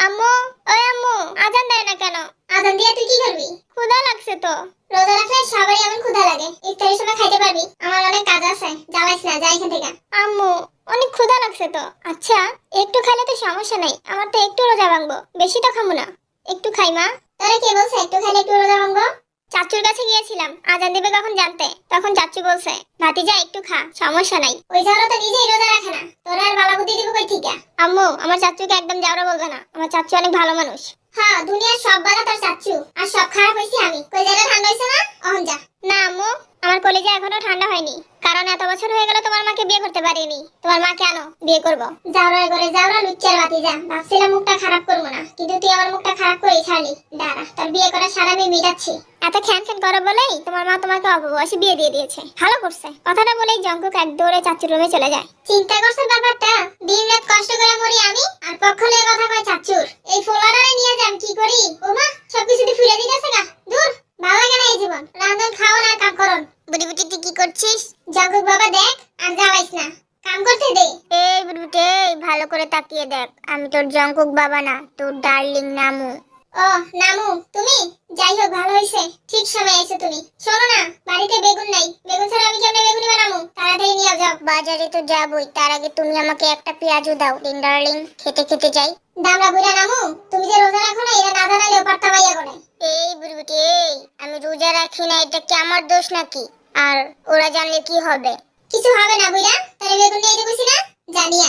আম্মু, ওই আম্মু, আজান দেয় না কেন? আজান দিয়ে তুই কি করবি? ক্ষুধা লাগছে তো। রোজা রাখলে সবারই এমন ক্ষুধা লাগে, ইফতারের সময় খাইতে পারবি? আমার অনেক কাজ আছে, জ্বালাইস না, যা এখান থেকে। আম্মু, অনেক ক্ষুধা লাগছে তো। আচ্ছা, একটু খাইলে তো সমস্যা নাই, আমার তো একটু রোজা ভাঙবো, বেশি তো খামু না। একটু খাই মা। তোরা কে বলছে একটু খাইলে একটু রোজা ভাঙবো? চাচুর কাছে গিয়েছিলাম আজান দিবে কখন জানতে, তখন চাচু বলছে ভাতিজা একটু খা, সমস্যা নাই। ওই জাউরা তো নিজেই রোজা রাখে না, তোরা আর বালা বুদ্ধি দিব কই থেকে? আম্মু, আমার চাচুকে একদম যাওরা বলবে না, আমার চাচু অনেক ভালো মানুষ। হ্যাঁ, দুনিয়ার সব বালা তোর চাচ্চু, আর সব খারাপ হইছি আমি। কই জায়গা ঠান্ডা হইছে না? অহন যা। না আম্মু, আমার কলেজে এখনো ঠান্ডা হয়নি, কারণ এত বছর হয়ে গেল তোমার মাকে বিয়ে করতে পারিনি। তোমার মা কেন বিয়ে করব? জাউরা করে জাউরা লুচ্চার বাতি যা। ভাবছিলাম মুখটা খারাপ করবো না, কিন্তু তুই আমার মুখটা খারাপ করে ছাড়লি। দাঁড়া, তোর বিয়ে করার সারা আমি মিটাচ্ছি। এত খ্যান খ্যান করো বলেই তোমার মা তোমাকে অল্প বয়সে বিয়ে দিয়ে দিয়েছে, ভালো করছে। কথাটা বলেই জঙ্কুক এক দৌড়ে চাচুর রুমে চলে যায়। চিন্তা করছ ব্যাপারটা? দিন রাত কষ্ট করে মরি আমি, আর পক্ষ লয়ে কথা কয় চাচ্চুর। এই ফোলাটারে নিয়ে যাম কি করি? ওমা, সবকিছু তো ফিরে দিতেছে গা। দূর, ভালো লাগে না এই জীবন। রান্ধন খাওন আর কাম করন। বুড়ি বুড়ি তুই কি করছিস? জঙ্কুক বাবা দেখ, আর জ্বালাইস না, কাম করতে দে। এই বুড়ি বুড়ি, এই ভালো করে তাকিয়ে দেখ, আমি তোর জঙ্কুক বাবা না, তোর ডার্লিং নামু। ও নামু, তুমি? যাই হোক, ভালো হইছে, ঠিক সময় এসে তুমি। শোনো না, বাড়িতে বেগুন নাই, বেগুন ছাড়া আমি কেমনে বেগুনি বানামু? তাড়াতাড়ি নিয়ে যাও। বাজারে তো যাবই, তার আগে তুমি আমাকে একটা পেঁয়াজও দাও ডিন ডার্লিং, খেতে খেতে যাই। দামড়া বুড়া নামু, তুমি যে রোজা রাখো না, এটা না জানালেও পারতা মাইয়া করে। এই বুড়ি বুড়ি, এই আমি রোজা রাখি না, এটা কি আমার দোষ নাকি? আর ওরা জানলে কি হবে? কিছু হবে না বুড়া, তাহলে বেগুন নিয়ে যেতে কইছি না, জানিয়া।